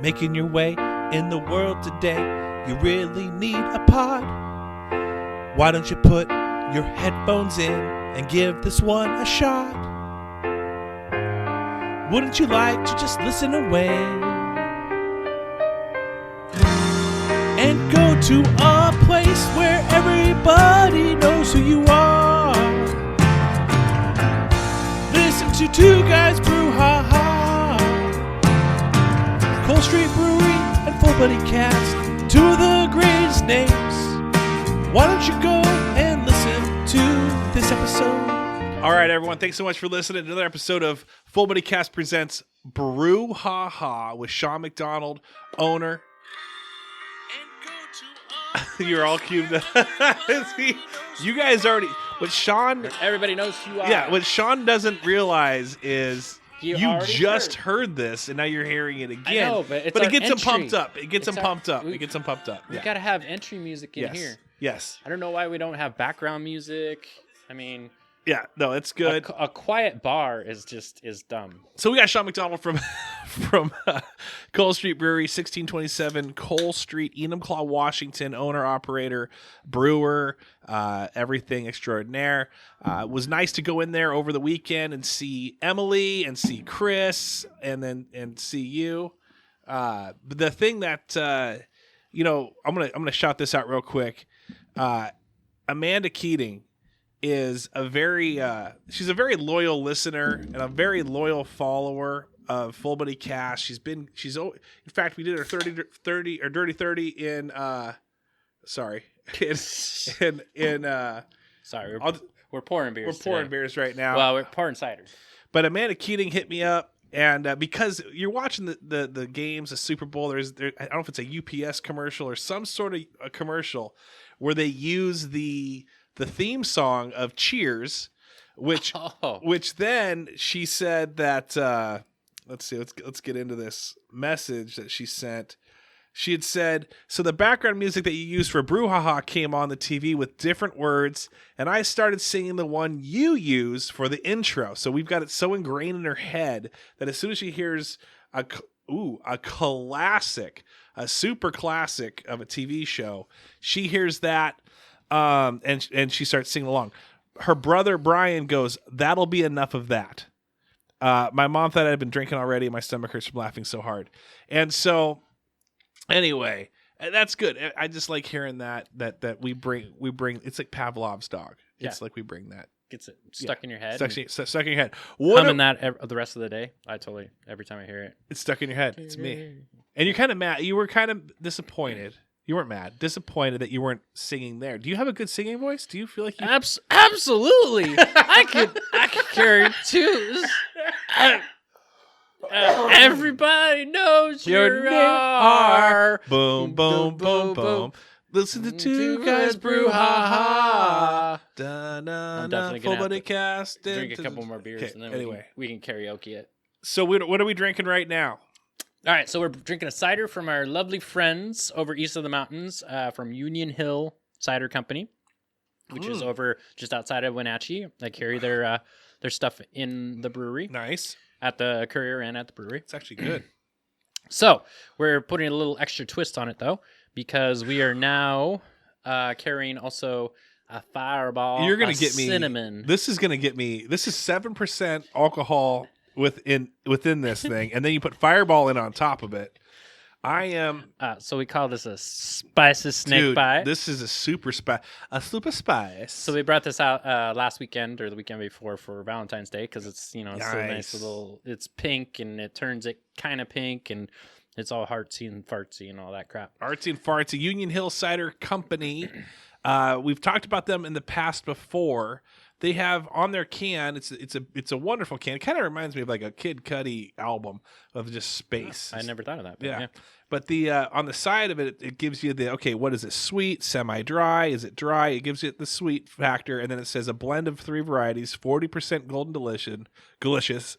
making your way in the world today, you really need a pod. Why don't you put your headphones in and give this one a shot? Wouldn't you like to just listen away and go to a place where everybody knows who you are? Listen to Two Guys BrewHaha, Cold Street Brewery and Full Buddy Cast, two of the greatest names. Why don't you go and listen to this episode? All right, everyone. Thanks so much for listening to another episode of Full Buddy Cast presents BrewHaha with Sean McDonald, owner. You're all cubed up. You guys already. What Sean. Everybody knows who you are. Yeah, what Sean doesn't realize is you just heard this, and now you're hearing it again. I know, but it gets them pumped up. It gets them pumped up. We got to have entry music in here. Yes. I don't know why we don't have background music. I mean. Yeah, no, it's good. A quiet bar is dumb. So we got Sean McDonald from Cole Street Brewery, 1627 Cole Street, Enumclaw, Washington, owner, operator, brewer, everything extraordinaire. Was nice to go in there over the weekend and see Emily and see Chris and see you. But the thing that I'm gonna shout this out real quick. Amanda Keating is she's a very loyal listener and a very loyal follower of Full Buddy Cast. In fact, we did our 30 or Dirty 30 in sorry, we're pouring beers. We're pouring beers right now. Well, we're pouring cider. But Amanda Keating hit me up, and because you're watching the games, the Super Bowl, I don't know if it's a UPS commercial or some sort of a commercial where they use the theme song of Cheers, which then she said that let's get into this message that she sent. She had said, so the background music that you use for BrewHaha came on the TV with different words, and I started singing the one you use for the intro. So we've got it so ingrained in her head that as soon as she hears a classic, a super classic of a TV show, she hears that. And she starts singing along. Her brother Brian goes, "That'll be enough of that." My mom thought I'd been drinking already. My stomach hurts from laughing so hard. And so, anyway, that's good. I just like hearing that we bring. It's like Pavlov's dog. It's like we bring that. Gets it stuck in your head. Stuck in your head. Humming that the rest of the day. Every time I hear it, it's stuck in your head. It's me. And you're kind of mad. You were kind of disappointed. You weren't mad. Disappointed that you weren't singing there. Do you have a good singing voice? Do you feel like you... Absolutely. I could carry tunes. Everybody knows your name. Boom, boom, boom, boom. Listen to Two Guys BrewHaha. I'm definitely Full Buddy Cast. Drink a couple more beers, and then we can karaoke it. So what are we drinking right now? All right, so we're drinking a cider from our lovely friends over east of the mountains from Union Hill Cider Company, which is over just outside of Wenatchee. They carry their stuff in the brewery. Nice. At the courier and at the brewery. It's actually good. So we're putting a little extra twist on it, though, because we are now carrying also a Fireball, You're gonna get me cinnamon. This is going to get me. This is 7% alcohol within this thing, and then you put Fireball in on top of it. I am so we call this a spicy snake bite. This is a super spice. So we brought this out last weekend or the weekend before for Valentine's Day because it's it's a nice little. It's pink and it turns it kind of pink and it's all artsy and fartsy and all that crap. Artsy and fartsy. Union Hill Cider Company. We've talked about them in the past before. They have on their can. It's a wonderful can. It kind of reminds me of like a Kid Cudi album of just space. I never thought of that. Yeah. But the on the side of it, it gives you what is it? Sweet, semi-dry? Is it dry? It gives you the sweet factor, and then it says a blend of 3 varieties: 40% golden delicious,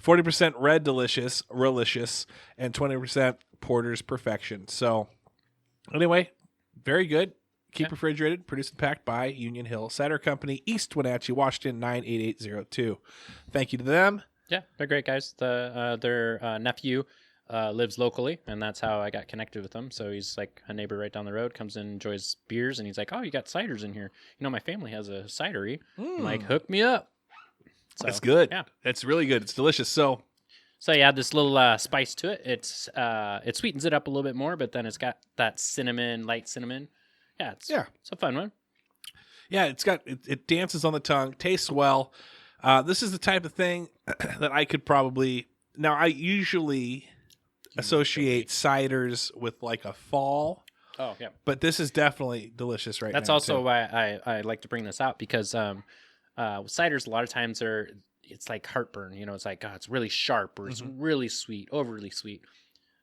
40% red delicious, relicious, and 20% porter's perfection. So, anyway, very good. Keep refrigerated, produced and packed by Union Hill Cider Company, East Wenatchee, Washington, 98802. Thank you to them. Yeah, they're great guys. Their nephew lives locally, and that's how I got connected with them. So he's like a neighbor right down the road, comes in, enjoys beers, and he's like, "Oh, you got ciders in here? You know, my family has a cidery." I'm like, "Hook me up." So, That's good. Yeah, It's really good. It's delicious. So you add this little spice to it. It sweetens it up a little bit more, but then it's got that light cinnamon. Yeah, it's a fun one. yeah, it dances on the tongue, tastes well. This is the type of thing that I could probably. Now, I usually associate ciders with like a fall. Oh, yeah. But this is definitely delicious right now. That's also why I like to bring this out, because ciders a lot of times it's like heartburn. You know, it's like, it's really sharp, or it's really sweet, overly sweet.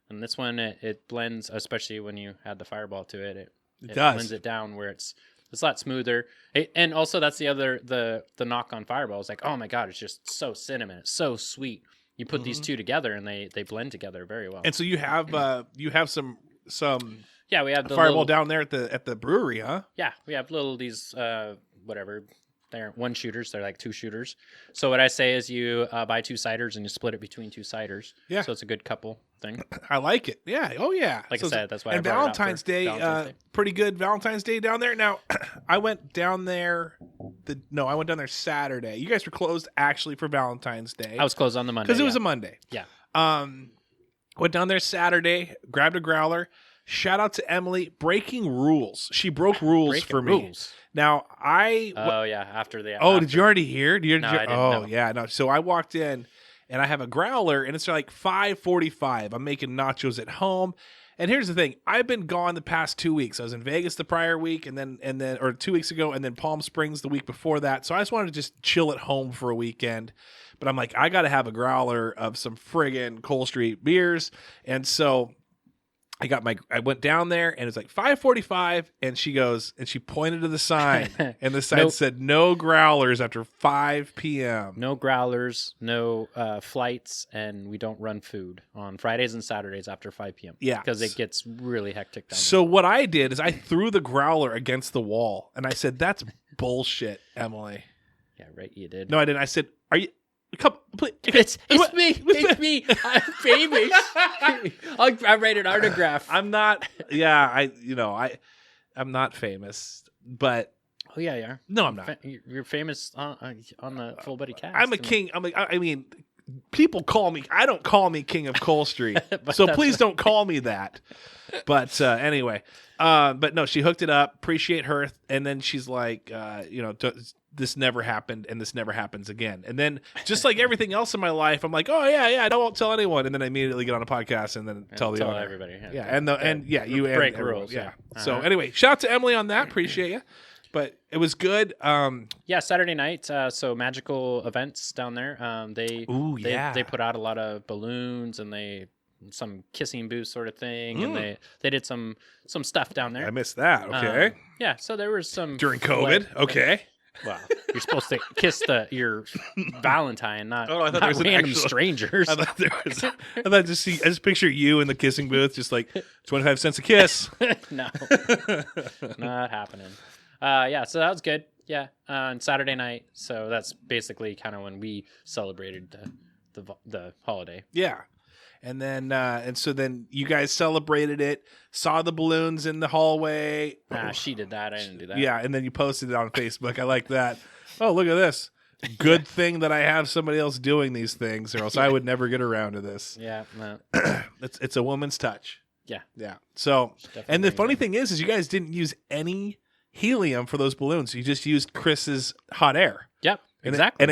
And this one, it blends, especially when you add the Fireball to it. It does. blends it down where it's a lot smoother. And also that's the knock on Fireball. It's like, oh my God, it's just so cinnamon. It's so sweet. You put these two together and they blend together very well. And so you have some yeah, we have the Fireball down there at the brewery, huh? Yeah, we have these whatever. They're 1-shooters. They're like 2-shooters. So what I say is you buy 2 ciders and you split it between 2 ciders. Yeah. So it's a good couple thing. I like it. Yeah. Oh yeah. Like I said, that's why. And Valentine's Day, pretty good Valentine's Day down there. Now, I went down there. I went down there Saturday. You guys were closed actually for Valentine's Day. I was closed on the Monday because it was a Monday. Yeah. Went down there Saturday, grabbed a growler. Shout out to Emily, breaking rules. She broke rules for me. Rules. Now after the. Did you already hear? No, I didn't know. Yeah, no. So I walked in, and I have a growler, and it's like 5:45. I'm making nachos at home, and here's the thing: I've been gone the past 2 weeks. I was in Vegas the prior week, and then 2 weeks ago, and then Palm Springs the week before that. So I just wanted to just chill at home for a weekend. But I'm like, I got to have a growler of some friggin' Cole Street beers, and so. I went down there and it's like 5:45 and she pointed to the sign and the sign said no growlers after 5 p.m. No growlers, no flights, and we don't run food on Fridays and Saturdays after 5 p.m. Yeah. Because it gets really hectic down there. So what I did is I threw the growler against the wall and I said, that's bullshit, Emily. Yeah, right, you did. No, I didn't. I said, are you... Come, please. It's me. It's me. I'm famous. I write an autograph. I'm not. Yeah, I'm not famous, but oh yeah, yeah. No, I'm not. You're famous on the Full Buddy Cast. I'm a king. I mean, people call me. I don't call me King of Cole Street, so please don't call me that. But anyway, but no, she hooked it up. Appreciate her, and then she's like, this never happened and this never happens again. And then just like everything else in my life, I'm like, oh yeah, I won't tell anyone. And then I immediately get on a podcast and then tell the owner. Everybody. Yeah. You break and rules. Yeah. So anyway, shout out to Emily on that. Appreciate you. But it was good. Yeah, Saturday night. So magical events down there. They put out a lot of balloons and some kissing booth sort of thing, and they did some stuff down there. I missed that. Okay. Yeah. So there was some during COVID. Okay. Wow, you're supposed to kiss your Valentine, not random strangers. I thought I just picture you in the kissing booth, just like 25 cents a kiss. No, not happening. Yeah, so that was good. Yeah, on Saturday night. So that's basically kind of when we celebrated the holiday. Yeah. And then, so then you guys celebrated it, saw the balloons in the hallway. She did that. I didn't do that. Yeah. And then you posted it on Facebook. I like that. Oh, look at this. Good thing that I have somebody else doing these things, or else I would never get around to this. Yeah. No. It's a woman's touch. Yeah. Yeah. So, and the funny thing is you guys didn't use any helium for those balloons. You just used Chris's hot air. Yep. And exactly.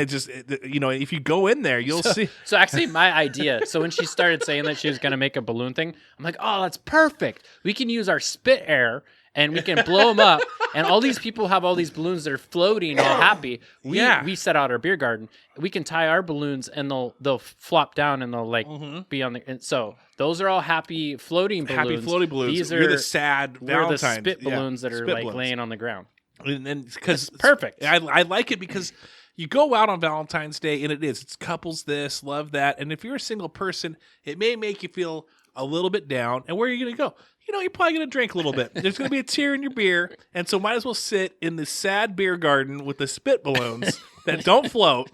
If you go in there, you'll see. So actually my idea, so when she started saying that she was going to make a balloon thing, I'm like, oh, that's perfect. We can use our spit air and we can blow them up. And all these people have all these balloons that are floating all happy. We set out our beer garden. We can tie our balloons and they'll flop down and they'll be on the, and so those are all happy floating balloons. Happy floating balloons. These are the sad Valentine's. We're the spit balloons that are laying on the ground. And because it's perfect. I like it because you go out on Valentine's Day and it's couples this, love that. And if you're a single person, it may make you feel a little bit down. And where are you going to go? You're probably going to drink a little bit. There's going to be a tear in your beer. And so might as well sit in the sad beer garden with the spit balloons that don't float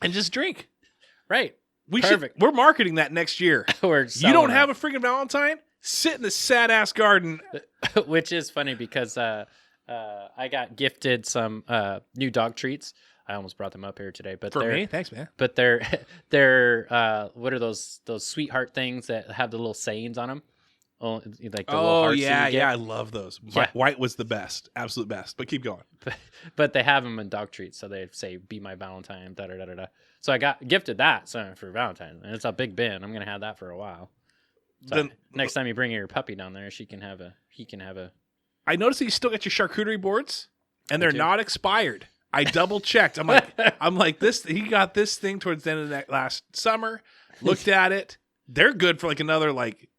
and just drink. Right. We Perfect. We're marketing that next year. We're You don't selling have a freaking Valentine? Sit in the sad ass garden. Which is funny because I got gifted some new dog treats. I almost brought them up here today, but For me? Thanks, man. But they're what are those sweetheart things that have the little sayings on them? Oh, like the little hearts that you get? Yeah, I love those. Yeah. White was the best, absolute best. But keep going. But they have them in dog treats, so they say "Be my Valentine." Da da da da da. So I got gifted that for Valentine's, and it's a big bin. I'm gonna have that for a while. So Then next time you bring your puppy down there, he can have a. I noticed that you still got your charcuterie boards, and they're do. not expired. I double checked. I'm like this. He got this thing towards the end of that last summer. Looked at it. They're good for like another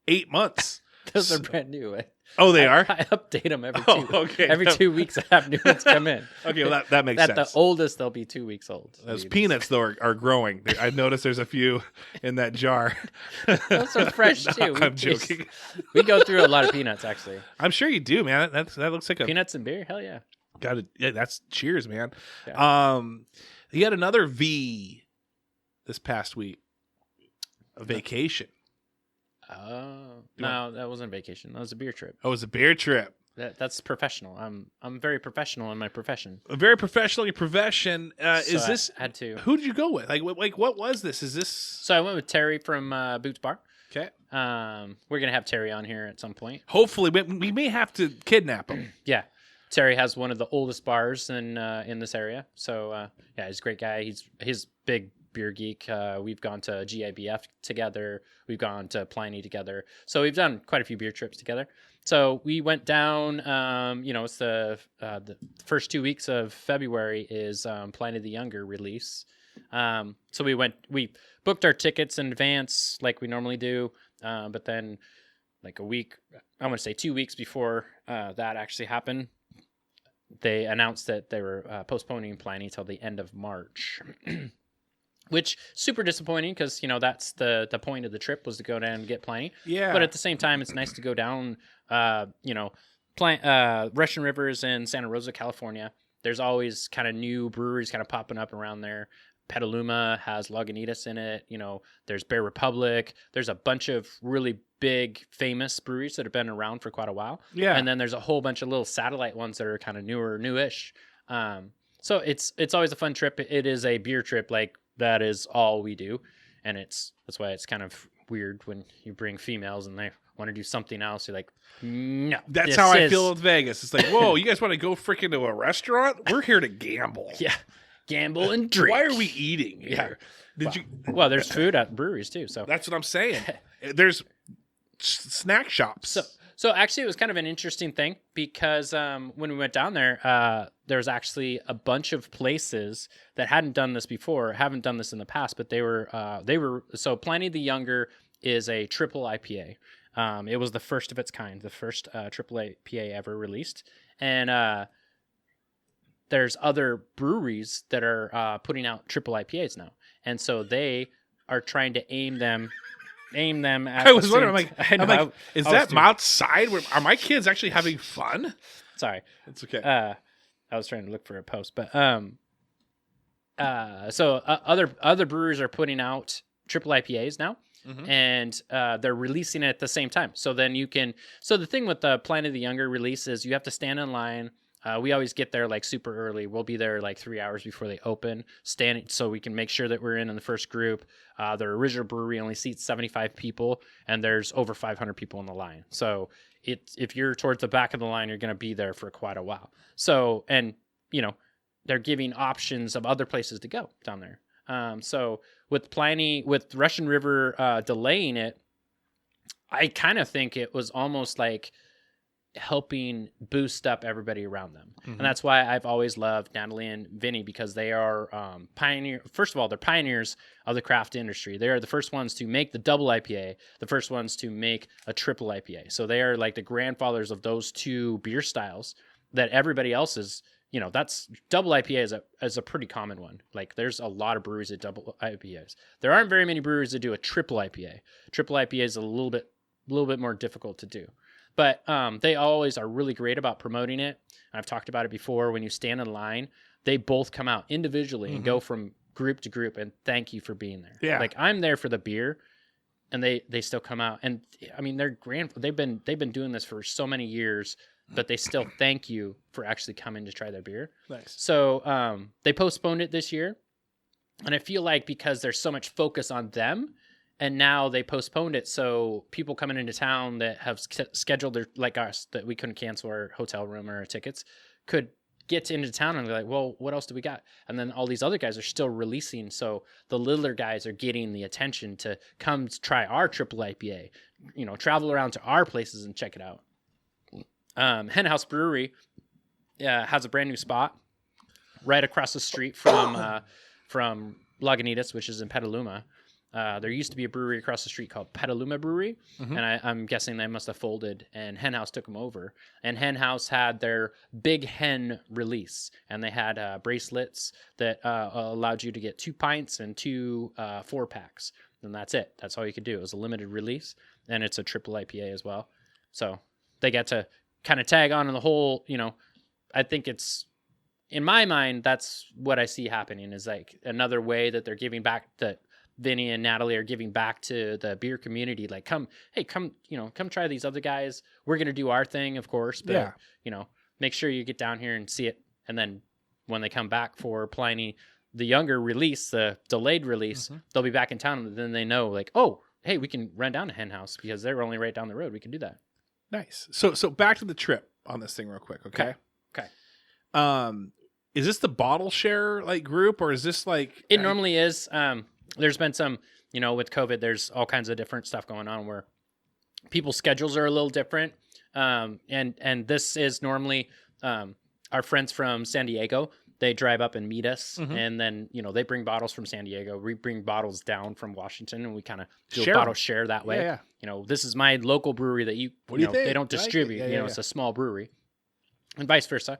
8 months. Those are brand new. Oh, they are? I update them okay. Every 2 weeks. I have new ones come in. Okay, well, that makes At sense. the oldest, they'll be 2 weeks old. Those peanuts, though, are growing. I noticed there's a few in that jar. Those are fresh, too. I'm joking. We go through a lot of peanuts, actually. I'm sure you do, man. That looks like a... Peanuts and beer? Hell yeah. Got it. Yeah, that's cheers, man. Yeah. He had another V this past week. A vacation. Oh, no, that wasn't vacation. That was a beer trip. Oh, it was a beer trip. That's professional. I'm very professional in my profession. Very professional in your profession. Is this... I had to. Who did you go with? Like what was this? Is this... So I went with Terry from Boots Bar. Okay. We're going to have Terry on here at some point. Hopefully. We may have to kidnap him. Yeah. Terry has one of the oldest bars in this area. So, yeah, he's a great guy. He's big beer geek. We've gone to GIBF together. We've gone to Pliny together. So we've done quite a few beer trips together. So we went down, it's the first 2 weeks of February is Pliny the Younger release. So we booked our tickets in advance like we normally do. But then like a week, I want to say 2 weeks before that actually happened, they announced that they were postponing Pliny till the end of March. Which super disappointing because that's the point of the trip was to go down and get Pliny. Yeah. But at the same time, it's nice to go down. Russian Rivers in Santa Rosa, California. There's always kind of new breweries kind of popping up around there. Petaluma has Lagunitas in it. There's Bear Republic. There's a bunch of really big, famous breweries that have been around for quite a while. Yeah. And then there's a whole bunch of little satellite ones that are kind of newish. So it's always a fun trip. It is a beer trip. Like that is all we do. And that's why it's kind of weird when you bring females and they want to do something else. You're like, no. That's how I feel with Vegas. It's like, whoa, you guys want to go freaking to a restaurant? We're here to gamble. Yeah. Gamble and drink. Why are we eating here? Well, there's food at breweries too. So that's what I'm saying. There's snack shops. So actually, it was kind of an interesting thing because when we went down there, there was actually a bunch of places that hadn't done this before, haven't done this in the past, but they were so Pliny the Younger is a triple IPA. It was the first of its kind, the first triple IPA ever released, and there's other breweries that are putting out triple IPAs now, and so they are trying to aim them at. I was wondering, I'm like, is that too. outside? Are my kids actually having fun? Sorry, it's okay. I was trying to look for a post, but so other breweries are putting out triple IPAs now. Mm-hmm. And they're releasing it at the same time. So then you can. So the thing with the Pliny the Younger release is you have to stand in line. We always get there like super early. We'll be there like 3 hours before they open, standing so we can make sure that we're in the first group. Their original brewery only seats 75 people, and there's over 500 people in the line. So if you're towards the back of the line, you're going to be there for quite a while. So they're giving options of other places to go down there. So with Russian River delaying it, I kind of think it was almost like helping boost up everybody around them. Mm-hmm. And that's why I've always loved Natalie and Vinny, because they are First of all, they're pioneers of the craft industry. They are the first ones to make the double IPA, the first ones to make a triple IPA. So they are like the grandfathers of those two beer styles that everybody else is. That's double IPA is a pretty common one. Like there's a lot of breweries that double IPAs. There aren't very many breweries that do a triple IPA. Triple IPA is a little bit more difficult to do. But they always are really great about promoting it. I've talked about it before. When you stand in line, they both come out individually and go from group to group and thank you for being there. Yeah. Like I'm there for the beer, and they still come out. And I mean, they've been doing this for so many years, but they still thank you for actually coming to try their beer. Nice. So they postponed it this year, and I feel like because there's so much focus on them, and now they postponed it, so people coming into town that have scheduled their, like us, that we couldn't cancel our hotel room or our tickets, could get into town and be like, well, what else do we got? And then all these other guys are still releasing, so the littler guys are getting the attention to come try our triple IPA, travel around to our places and check it out. Hen House Brewery has a brand new spot right across the street from Lagunitas, which is in Petaluma. There used to be a brewery across the street called Petaluma Brewery, and I'm guessing they must have folded, and Hen House took them over. And Hen House had their Big Hen release, and they had bracelets that allowed you to get 2 pints and 2 4-packs, and that's it. That's all you could do. It was a limited release, and it's a triple IPA as well. So they got to kind of tag on in the whole, I think it's, in my mind, that's what I see happening, is like another way that they're giving back, that Vinny and Natalie are giving back to the beer community. Like, come try these other guys. We're going to do our thing, of course, but make sure you get down here and see it. And then when they come back for Pliny, the younger release, the delayed release, they'll be back in town. And then they know, like, oh, hey, we can run down to Hen House because they're only right down the road. We can do that. Nice. So back to the trip on this thing real quick. Okay. Is this the bottle share like group, or is this like it normally is? There's been some, with COVID, there's all kinds of different stuff going on where people's schedules are a little different. And this is normally our friends from San Diego. They drive up and meet us, and then, they bring bottles from San Diego. We bring bottles down from Washington, and we kind of do a bottle share that way. Yeah. This is my local brewery that they don't distribute. It's a small brewery, and vice versa.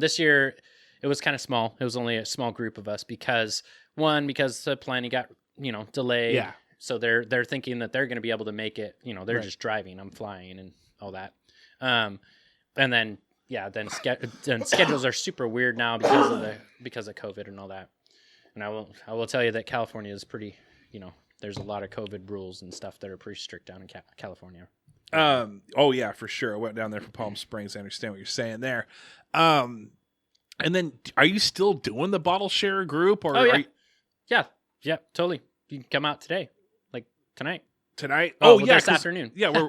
This year, it was kind of small. It was only a small group of us because the planning got, delayed. Yeah. So they're thinking that they're going to be able to make it. They're just driving. I'm flying and all that. And then. Yeah, then schedules are super weird now because of COVID and all that. And I will tell you that California is pretty, there's a lot of COVID rules and stuff that are pretty strict down in California. Oh yeah, for sure. I went down there for Palm Springs. I understand what you're saying there. And then are you still doing the bottle share group, or? Oh yeah, yeah, totally. You can come out today, like tonight. Oh, yeah, this afternoon. Yeah,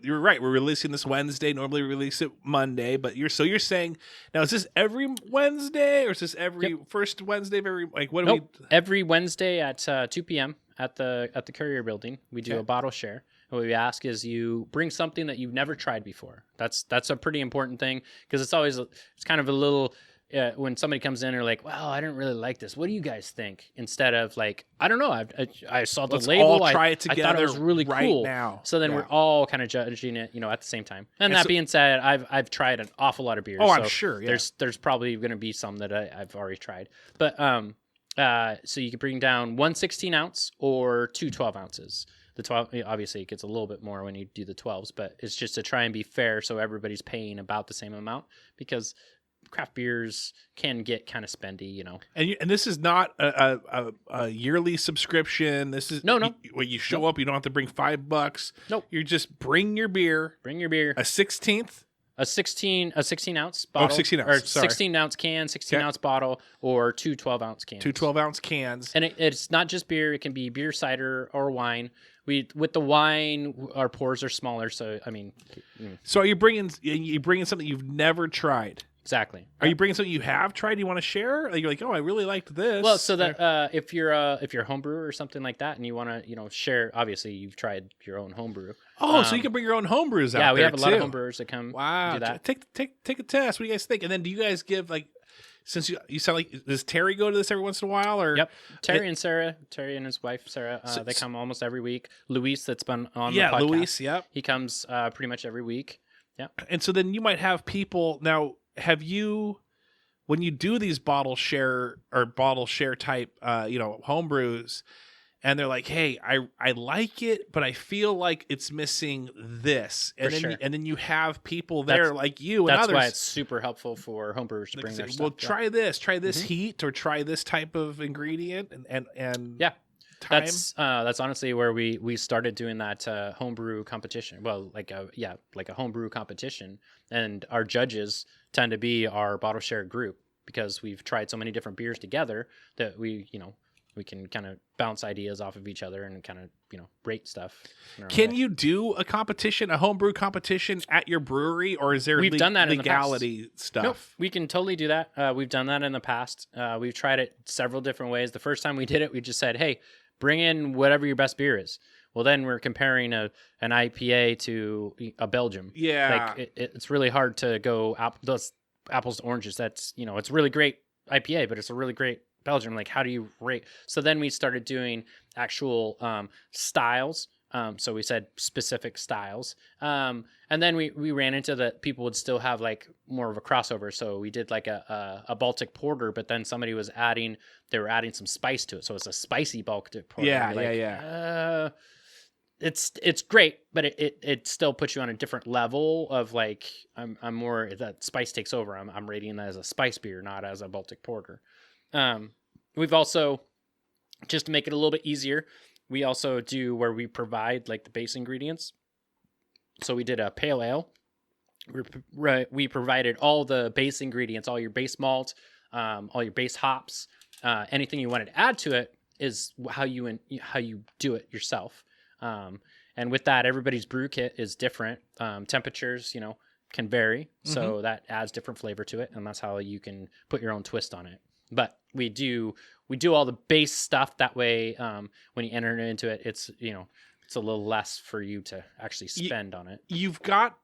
you're right. We're releasing this Wednesday. Normally we release it Monday, but you're saying now, is this every Wednesday, or is this every first Wednesday of every, like, what do we? Every Wednesday at 2 p.m. at the Courier Building, we do a bottle share. What we ask is you bring something that you've never tried before. That's a pretty important thing, because it's kind of a little. When somebody comes in and are like, "Well, I didn't really like this. What do you guys think?" Instead of like, "I don't know. I saw the label. All try it together. I thought it was really cool." Now. So then we're all kind of judging it, at the same time. And that being said, I've tried an awful lot of beers. Oh, so I'm sure. Yeah. There's probably going to be some that I've already tried. But so you can bring down 1 16-ounce or 2 12 ounces. The 12, obviously, it gets a little bit more when you do the 12s, but it's just to try and be fair so everybody's paying about the same amount, because craft beers can get kind of spendy, And this is not a yearly subscription. This is no. When you show up, you don't have to bring $5. Nope. You just bring your beer. A 16th. A 16 ounce bottle. 16 ounce. Or 16 ounce can, 16 ounce bottle, or 2 12 ounce cans. 2 12 ounce cans. And it's not just beer. It can be beer, cider, or wine. With the wine, our pours are smaller. So, I mean. So are you bringing something you've never tried? Exactly. Are you bringing something you have tried? You want to share? You're like, oh, I really liked this. Well, so that if you're a home brewer or something like that, and you want to share, obviously you've tried your own home brew. Oh, so you can bring your own home brews out. Yeah, we there have a lot of home brewers that come. Wow, do that. Take a test. What do you guys think? And then do you guys give, like, since you sound like, does Terry go to this every once in a while? Or yep, Terry and his wife Sarah, they come almost every week. Luis, that's been on the podcast. Luis, yep, he comes pretty much every week. Yeah, and so then you might have people now. Have you? When you do these bottle share type, home brews, and they're like, hey, I like it, but I feel like it's missing this. And then you have people there like you and others. That's why it's super helpful for homebrewers to bring their stuff. Well, try this heat, or try this type of ingredient, and yeah. time. That's honestly where we started doing that homebrew competition. Well, like a homebrew competition, and our judges tend to be our bottle share group, because we've tried so many different beers together that we can kind of bounce ideas off of each other and kind of rate stuff. Can you do a competition, a homebrew competition at your brewery, or is there done that legality in the past. stuff? Nope, we can totally do that. We've done that in the past. We've tried it several different ways. The first time we did it, we just said, hey, bring in whatever your best beer is. Well, then we're comparing an IPA to a Belgium. Yeah. Like it's really hard to go those apples to oranges. That's, it's really great IPA, but it's a really great Belgium. Like, how do you rate? So then we started doing actual styles. So we said specific styles. And then we ran into that people would still have like more of a crossover. So we did like a Baltic porter, but then somebody was adding some spice to it. So it's a spicy Baltic porter. Yeah. It's great, but it still puts you on a different level of like, I'm more, that spice takes over. I'm rating that as a spice beer, not as a Baltic porter. We've also, just to make it a little bit easier, we also do where we provide like the base ingredients. So we did a pale ale. We provided all the base ingredients, all your base malt, all your base hops, anything you wanted to add to it is how you do it yourself. And with that, everybody's brew kit is different. Temperatures, can vary. So that adds different flavor to it. And that's how you can put your own twist on it. But we do all the base stuff. That way, when you enter into it, it's a little less for you to actually spend on it. You've got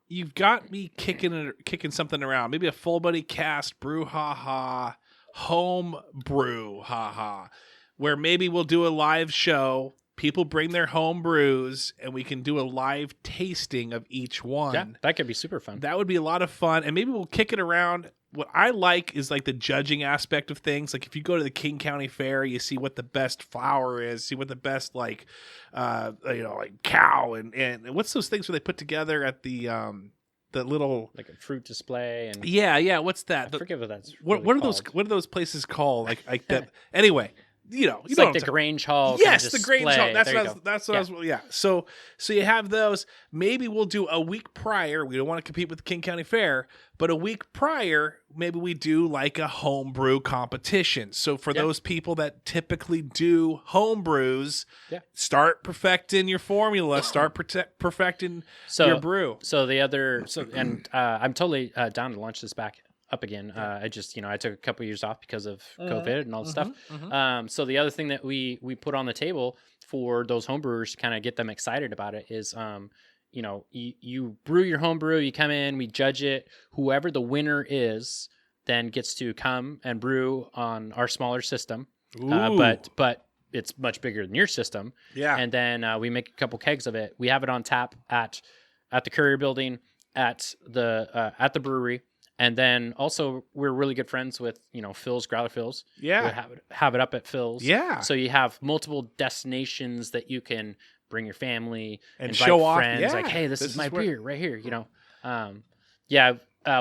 me kicking something around. Maybe a full body cast BrewHaha home BrewHaha, where maybe we'll do a live show. People bring their home brews, and we can do a live tasting of each one. Yeah, that could be super fun. That would be a lot of fun, and maybe we'll kick it around. What I like is like the judging aspect of things. Like if you go to the King County Fair, you see what the best flour is, see what the best like cow and what's those things where they put together at the little like a fruit display and what's that? I forget what that's. What are those places called? Like that. Anyway. It's like the Grange Hall. Yes, the Grange Hall. That's what I was. Yeah. So you have those. Maybe we'll do a week prior. We don't want to compete with the King County Fair, but a week prior, maybe we do like a homebrew competition. So for those people that typically do homebrews, start perfecting your formula. Start perfecting your brew. I'm totally down to launch this back up again. I just, I took a couple years off because of COVID and all the stuff. So the other thing that we put on the table for those homebrewers to kind of get them excited about it is, you brew your homebrew, you come in, we judge it. Whoever the winner is then gets to come and brew on our smaller system. But it's much bigger than your system. Yeah. And then we make a couple kegs of it. We have it on tap at the Courier Building, at the brewery. And then also we're really good friends with, Phil's, Growler Phil's. Yeah. We have it up at Phil's. Yeah. So you have multiple destinations that you can bring your family and invite show off. Friends. Yeah. Like, hey, this is my beer right here,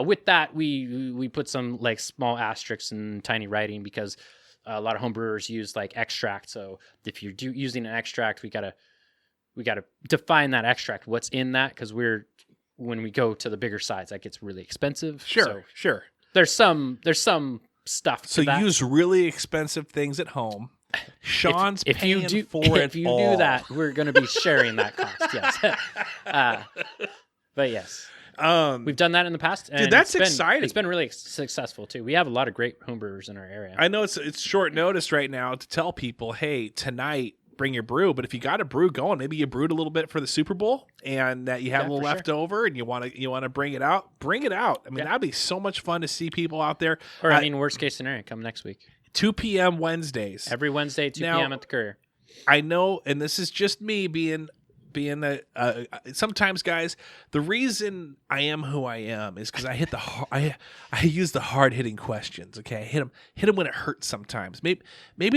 with that, we put some like small asterisks and tiny writing because a lot of homebrewers use like extract. So if you're using an extract, we gotta define that extract, what's in that, because when we go to the bigger size, that gets really expensive. Sure. There's some stuff. So use really expensive things at home. Sean's paying for it. If you do that, we're going to be sharing that cost. Yes. But yes, we've done that in the past. And dude, that's exciting. It's been really successful too. We have a lot of great homebrewers in our area. I know it's short notice right now to tell people, hey, tonight, bring your brew, but if you got a brew going, maybe you brewed a little bit for the Super Bowl and that you have a little left over and you want to bring it out. I mean, that'd be so much fun to see people out there. Or worst case scenario, come next week. 2 p.m. Wednesdays. Every Wednesday, 2 p.m. at the Courier. I know, and this is just me being being sometimes, guys, the reason I am who I am is because I hit I use the hard hitting questions. Okay, I hit them when it hurts. Sometimes maybe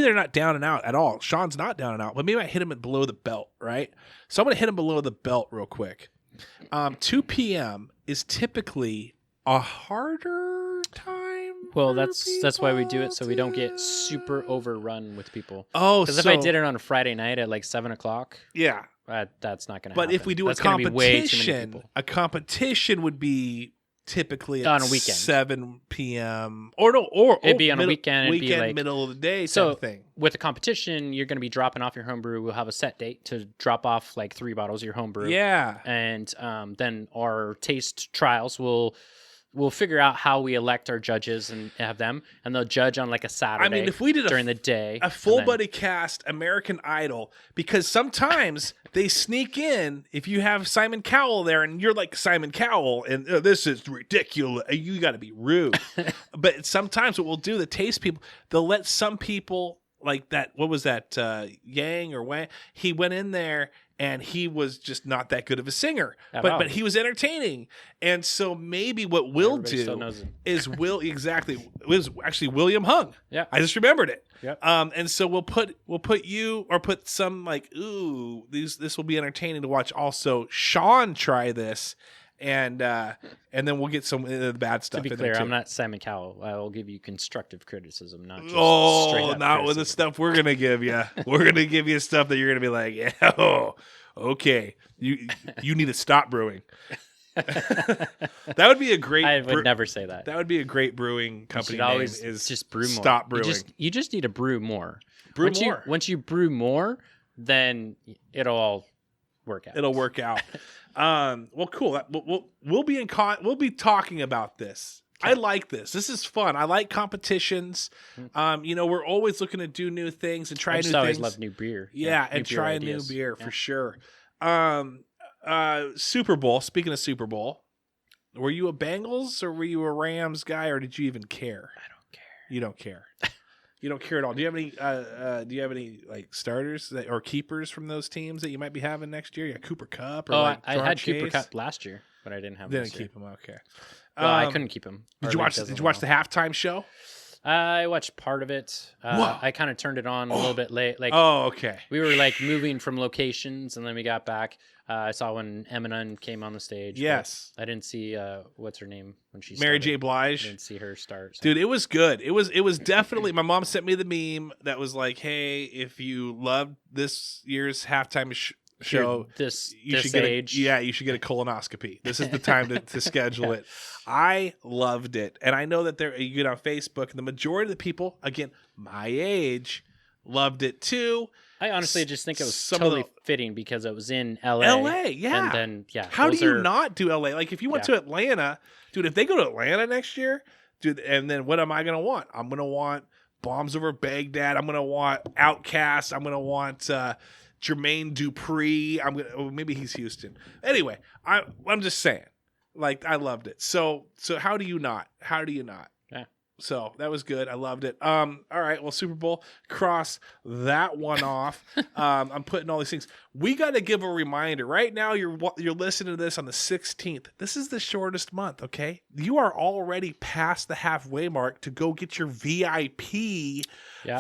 they're not down and out at all. Sean's not down and out, but maybe I hit him at below the belt, right? So I'm gonna hit him below the belt real quick. 2 p.m. is typically a harder time. Well, that's why we do it, so we don't get super overrun with people. Oh, because if I did it on a Friday night at like 7:00, yeah, that's not going to happen. But if we do that's a gonna be way too many people. competition would be typically at on a weekend, 7 p.m. or it'd be on a weekend. It'd be like middle of the day. So type of thing. With the competition, you're going to be dropping off your homebrew. We'll have a set date to drop off like 3 bottles of your homebrew. Yeah, and then our taste trials will. We'll figure out how we elect our judges and have them, and they'll judge on like a Saturday. I mean, if we did during the day, a full buddy cast American Idol, because sometimes they sneak in. If you have Simon Cowell there, and you're like Simon Cowell, and this is ridiculous, you got to be rude. But sometimes what we'll do, the taste people, they'll let some people like that. What was that? Yang or Wang? He went in there. And he was just not that good of a singer, but he was entertaining. And so maybe what we'll do is exactly it was actually William Hung. Yeah, I just remembered it. Yep. And so we'll put you or put some like this will be entertaining to watch. Also, Sean try this. And then we'll get some of the bad stuff. To be clear, I'm not Simon Cowell. I will give you constructive criticism, not just straight up not criticism. with the stuff we're gonna give you. We're gonna give you stuff that you're gonna be like, yeah, okay, you need to stop brewing. That would be a great. I would never say that. That would be a great brewing company. You should always name is just brew more. Stop brewing. You just need to brew more. Once you brew more, then it'll all work out. It'll work out. Well, cool. We'll be talking about this. Okay. I like this. This is fun. I like competitions. We're always looking to do new things and try new things. I always love new beer. Yeah, and try a new beer for sure. Super Bowl. Speaking of Super Bowl, were you a Bengals or were you a Rams guy, or did you even care? I don't care. You don't care. You don't care at all. Do you have any like starters or keepers from those teams that you might be having next year? Yeah, Cooper Kupp. Or I had Cooper Kupp last year, but I didn't have him. Keep him. Okay. Well, I couldn't keep him. Did you watch the halftime show? I watched part of it. I kind of turned it on a little bit late. Okay. We were like moving from locations, and then we got back. I saw when Eminem came on the stage. Yes. I didn't see what's her name when she Mary started. J. Blige. I didn't see her start. So. Dude, it was good. It was definitely. My mom sent me the meme that was like, "Hey, if you loved this year's halftime show, you should get a colonoscopy. This is the time to schedule it." I loved it, and I know that you get on Facebook, and the majority of the people, again, my age, loved it too. I honestly just think it was totally fitting because it was in LA. Yeah. And then, yeah. How do you not do LA? Like, if you went to Atlanta, dude, if they go to Atlanta next year, dude, and then what am I going to want? I'm going to want Bombs Over Baghdad. I'm going to want Outkast. I'm going to want Jermaine Dupri. Maybe he's Houston. Anyway, I'm just saying. Like, I loved it. So how do you not? Yeah. So that was good. I loved it. All right. Well, Super Bowl, cross that one off. I'm putting all these things. We got to give a reminder right now. You're listening to this on the 16th. This is the shortest month. Okay. You are already past the halfway mark to go get your VIP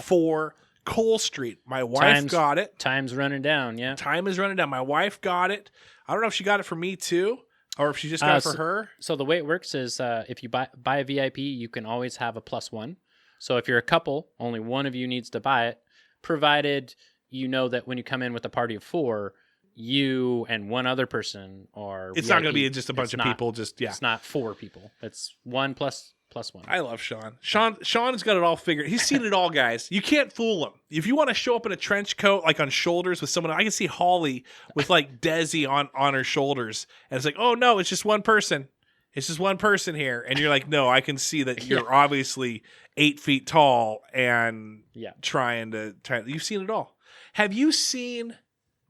for Cole Street. My wife got it. Time's running down. Yeah. Time is running down. My wife got it. I don't know if she got it for me too. Or if she just got it for her? So the way it works is if you buy a VIP, you can always have a +1. So if you're a couple, only one of you needs to buy it, provided you know that when you come in with a party of 4, you and one other person are It's VIP. not going to be just a bunch of people. It's not 4 people. It's 1 plus 1. I love Sean. Sean's got it all figured. He's seen it all, guys. You can't fool him. If you want to show up in a trench coat, like on shoulders with someone, I can see Holly with like Desi on her shoulders. And it's like, oh no, it's just one person. It's just one person here. And you're like, no, I can see that you're obviously 8 feet tall and trying to. You've seen it all. Have you seen?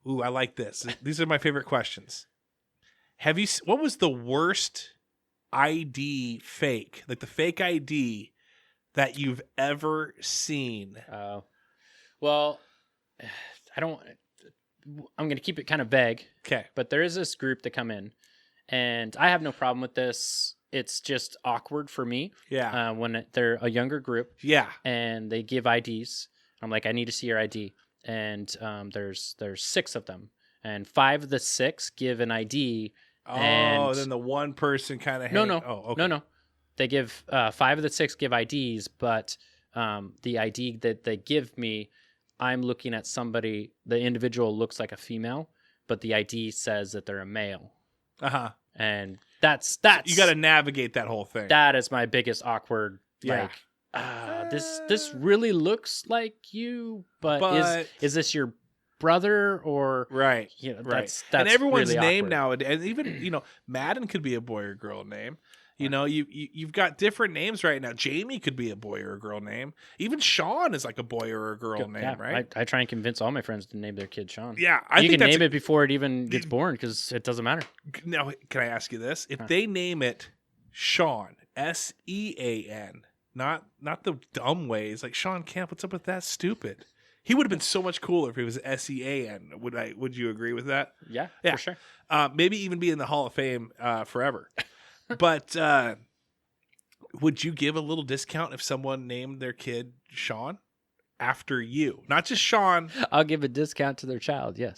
Ooh, I like this. These are my favorite questions. What was the worst ID fake, like the fake ID that you've ever seen? Well, I don't. I'm going to keep it kind of vague. Okay. But there is this group that come in, and I have no problem with this. It's just awkward for me. Yeah. When they're a younger group. Yeah. And they give IDs. I'm like, I need to see your ID. And there's 6 of them, and 5 of the 6 give an ID. And then the one person kind of no. Oh, okay. No. They give 5 of the 6 give IDs, but the ID that they give me, I'm looking at somebody. The individual looks like a female, but the ID says that they're a male. And that's you got to navigate that whole thing. That is my biggest awkward. Yeah. This really looks like you, but is this your brother or right? That's and everyone's really name awkward. nowadays, and even Madden could be a boy or girl name. You've got different names right now. Jamie could be a boy or a girl name. Even Sean is like a boy or a girl name, right? I try and convince all my friends to name their kid Sean. Yeah, you can name it before it even gets born because it doesn't matter. Now, can I ask you this? If they name it Sean, Sean, not the dumb ways, like Sean Camp, what's up with that? Stupid. He would have been so much cooler if he was Sean. Would you agree with that? Yeah, for sure. Maybe even be in the Hall of Fame forever. But would you give a little discount if someone named their kid Sean after you? Not just Sean. I'll give a discount to their child, yes.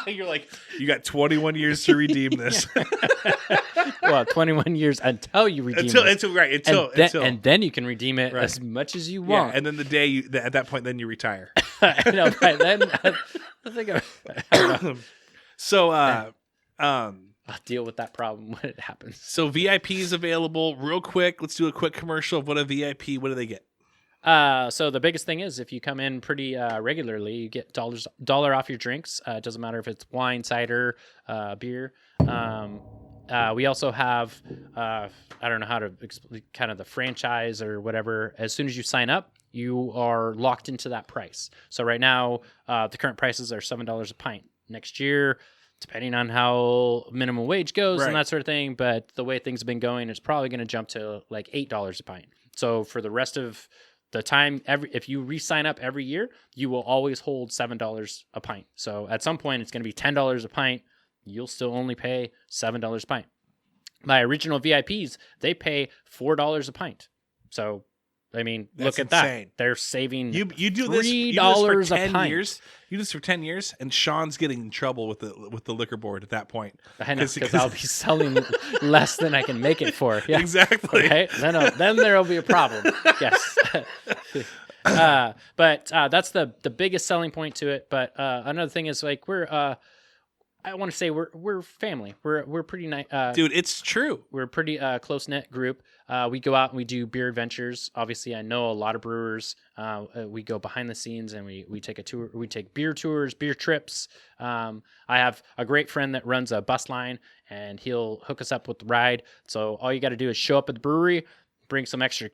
You're like, you got 21 years to redeem this. Well, 21 years until you redeem it. And then you can redeem it as much as you want. Yeah, and then the day at that point, then you retire. I know, right? Then I think So, I'll deal with that problem when it happens. So VIP is available. Real quick, let's do a quick commercial of what a VIP. What do they get? So the biggest thing is if you come in pretty regularly, you get $1 off your drinks. It doesn't matter if it's wine, cider, beer. We also have I don't know how to explain kind of the franchise or whatever. As soon as you sign up, you are locked into that price. So right now, the current prices are $7 a pint. Next year, depending on how minimum wage goes and that sort of thing, but the way things have been going, it's probably going to jump to like $8 a pint. So for the rest of the time, if you re-sign up every year, you will always hold $7 a pint. So at some point, it's going to be $10 a pint. You'll still only pay $7 a pint. My original VIPs, they pay $4 a pint. So, I mean, That's look at insane. that. They're saving you do this $3 for 10 a pint. years. You do this for 10 years, and Sean's getting in trouble with the liquor board at that point. I know, because I'll be selling less than I can make it for. Yeah. Exactly. Okay? Then there'll be a problem. Yes. But that's the biggest selling point to it. But another thing is like I want to say we're family. We're pretty nice. Dude, it's true. We're a pretty close-knit group. We go out and we do beer adventures. Obviously, I know a lot of brewers. We go behind the scenes and we take a tour. We take beer tours, beer trips. I have a great friend that runs a bus line, and he'll hook us up with the ride. So all you got to do is show up at the brewery, bring some extra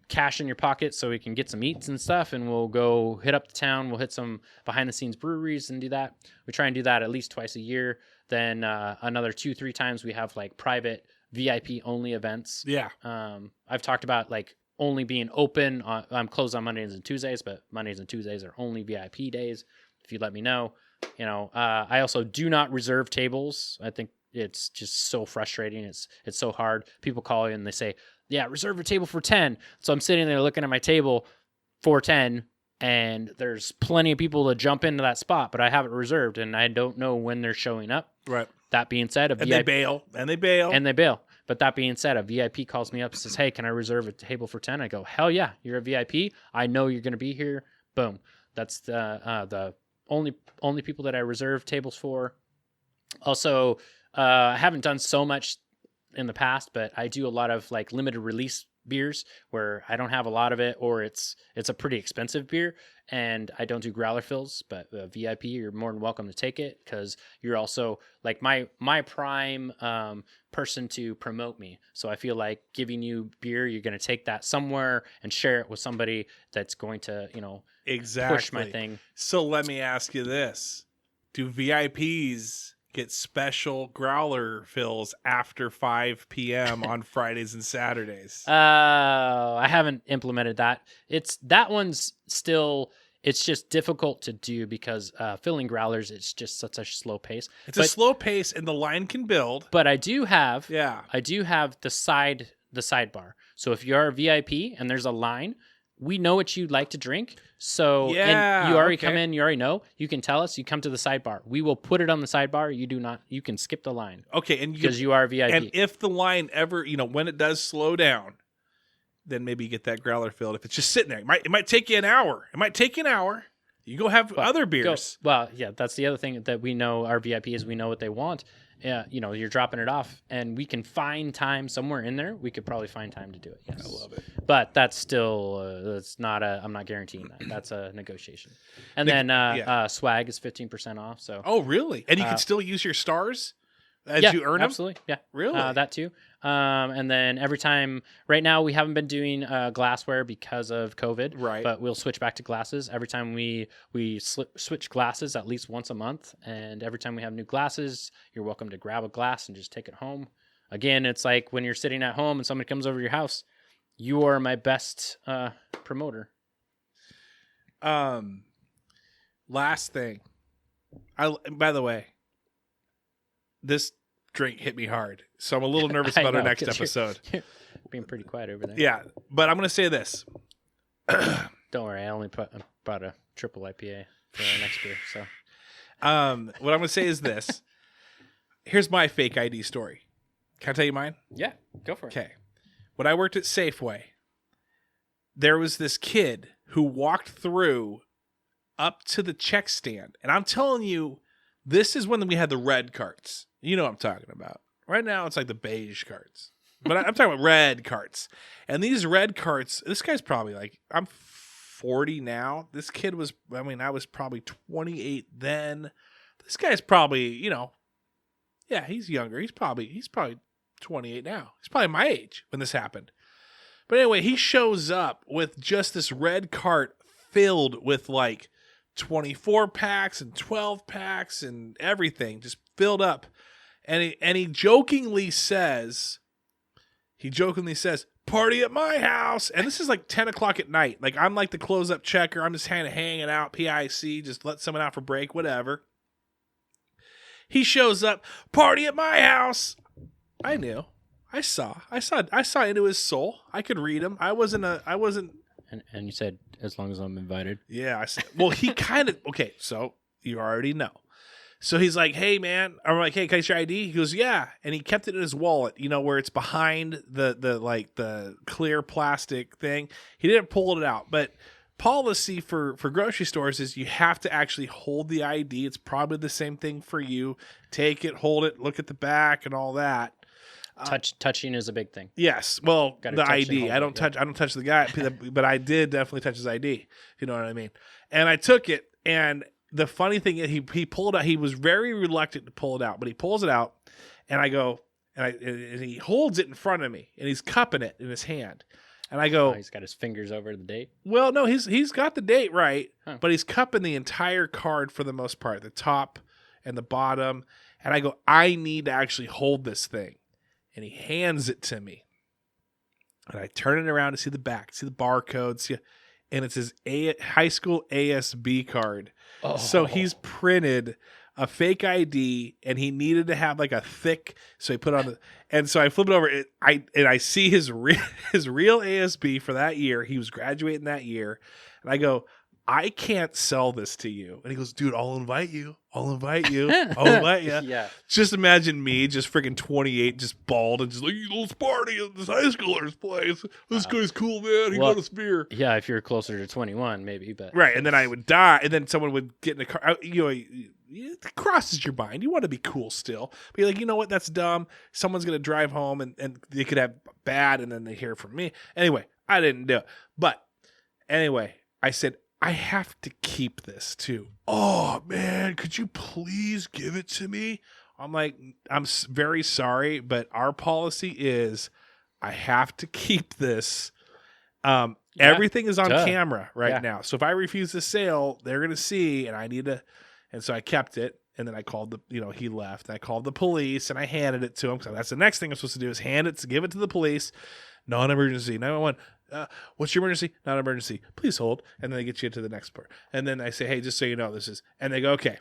cash in your pocket so we can get some eats and stuff, and we'll go hit up the town. We'll hit some behind-the-scenes breweries and do that. We try and do that at least twice a year. Then another 2-3 times we have like private VIP only events. Yeah. I've talked about like only being open. I'm closed on Mondays and Tuesdays, but Mondays and Tuesdays are only VIP days. If you let me know, I also do not reserve tables. I think it's just so frustrating. It's so hard. People call you and they say, yeah, reserve a table for 10. So I'm sitting there looking at my table for 10, and there's plenty of people to jump into that spot, but I have it reserved, and I don't know when they're showing up. Right. That being said, they bail. But that being said, a VIP calls me up and says, hey, can I reserve a table for 10? I go, hell yeah, you're a VIP. I know you're going to be here. Boom. That's the only people that I reserve tables for. Also, I haven't done so much in the past, but I do a lot of like limited release beers where I don't have a lot of it, or it's a pretty expensive beer, and I don't do growler fills. But VIP, you're more than welcome to take it, because you're also like my prime person to promote me. So I feel like giving you beer, you're going to take that somewhere and share it with somebody that's going to exactly push my thing. So let me ask you this: do VIPs get special growler fills after 5 p.m. on Fridays and Saturdays? I haven't implemented that. That one's still It's just difficult to do because filling growlers, it's just such a slow pace. It's a slow pace, and the line can build. But I do have Yeah. the sidebar. So if you're a VIP and there's a line, we know what you'd like to drink. So and you already come in, you already know. You can tell us. You come to the sidebar. We will put it on the sidebar. You do not. You can skip the line. Okay, and because you are a VIP. And if the line ever, when it does slow down, then maybe you get that growler filled. If it's just sitting there, it might take you an hour. You go have other beers. That's the other thing that we know. Our VIPs, we know what they want. You're dropping it off, and we can find time somewhere in there. We could probably find time to do it. Yes, I love it. But that's still that's not a. I'm not guaranteeing that. That's a negotiation. And then swag is 15% off. So. Oh, really? And you can still use your stars as you earn them? Absolutely. Yeah. Really? That too. And then every time, right now we haven't been doing glassware because of COVID, right? But we'll switch back to glasses. Every time we switch glasses at least once a month, and every time we have new glasses, you're welcome to grab a glass and just take it home. Again, it's like when you're sitting at home and somebody comes over to your house, you are my best promoter. Last thing, by the way, this drink hit me hard, so I'm a little nervous about our next episode. You're being pretty quiet over there. Yeah, but I'm going to say this. Don't worry, I only brought a triple IPA for our next beer. So, what I'm going to say is this. Here's my fake ID story. Can I tell you mine? Yeah, go for it. Okay. When I worked at Safeway, there was this kid who walked through up to the check stand, and I'm telling you, this is when we had the red carts. You know what I'm talking about. Right now, it's like the beige carts. But I'm talking about red carts. And these red carts, this guy's probably like, I'm 40 now. This kid was, I was probably 28 then. This guy's probably, he's younger. He's probably 28 now. He's probably my age when this happened. But anyway, he shows up with just this red cart filled with like 24 packs and 12 packs and everything just filled up. And he jokingly says, party at my house. And this is like 10 o'clock at night. Like I'm like the close up checker. I'm just kind of hanging out, PIC, just let someone out for break, whatever. He shows up, party at my house. I knew. I saw into his soul. I could read him. I wasn't. And you said, as long as I'm invited. Yeah. I said, well, he kind of, okay. So you already know. So he's like, hey, man. I'm like, hey, can I see your ID? He goes, yeah. And he kept it in his wallet, where it's behind the clear plastic thing. He didn't pull it out. But policy for grocery stores is you have to actually hold the ID. It's probably the same thing for you. Take it, hold it, look at the back and all that. Touching is a big thing. Yes. Well, the ID. I don't touch touch the guy, but I did definitely touch his ID. If you know what I mean? And I took it, and the funny thing is he pulled out. He was very reluctant to pull it out, but he pulls it out, and I go, and he holds it in front of me, and he's cupping it in his hand, and I go, he's got his fingers over the date. Well, no, he's got the date right, huh. But he's cupping the entire card for the most part, the top and the bottom, and I go, I need to actually hold this thing, and he hands it to me, and I turn it around to see the back, see the barcode, and it's his high school ASB card. Oh. So he's printed a fake ID, and he needed to have like a thick. So he put on and so I flip it over. I see his real ASB for that year. He was graduating that year, and I go, I can't sell this to you. And he goes, dude, I'll invite you. I'll invite you. Yeah. Just imagine me, just freaking 28, just bald, and just like, let's party at this high schooler's place. This guy's cool, man. He got us beer. Yeah, if you're closer to 21, maybe. But right, and then I would die, and then someone would get in a car. It crosses your mind. You want to be cool still. But you're like, you know what? That's dumb. Someone's going to drive home, and they could have bad, and then they hear from me. Anyway, I didn't do it. But anyway, I said, I have to keep this too. Oh, man, could you please give it to me? I'm like, I'm very sorry, but our policy is I have to keep this. Everything is on camera right now. So if I refuse the sale, they're going to see, and I need to. And so I kept it. And then I called he left. And I called the police, and I handed it to him. So that's the next thing I'm supposed to do is hand it, to give it to the police. Non-emergency, 911. What's your emergency? Not an emergency. Please hold. And then they get you to the next part. And then I say, hey, just so you know, this is, and they go, okay.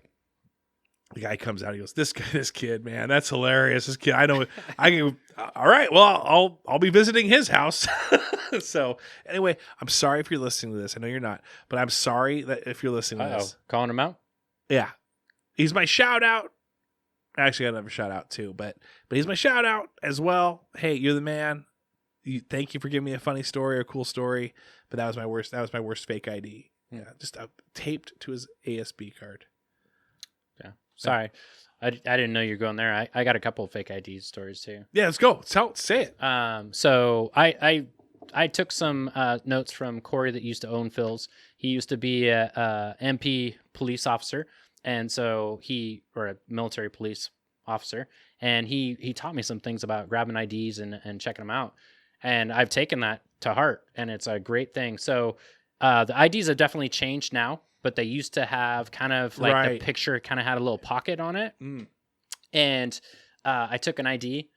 The guy comes out. He goes, this kid, man, that's hilarious. This kid, I know. I can. All right. Well, I'll be visiting his house. So anyway, I'm sorry if you're listening to this. I know you're not, but I'm sorry that if you're listening to this. Calling him out. Yeah, he's my shout out. Actually, I have a shout out too, but he's my shout out as well. Hey, you're the man. Thank you for giving me a funny story or a cool story. But that was my worst. That was my worst fake ID. Yeah, just taped to his ASB card. Yeah. Sorry, I didn't know you were going there. I got a couple of fake ID stories too. Yeah, let's go. Say it. So I took some notes from Corey that used to own Phil's. He used to be a MP police officer, and so or a military police officer, and he taught me some things about grabbing IDs and checking them out, and I've taken that to heart, and it's a great thing. So the IDs have definitely changed now. But they used to have kind of like the picture kind of had a little pocket on it. And I took an ID,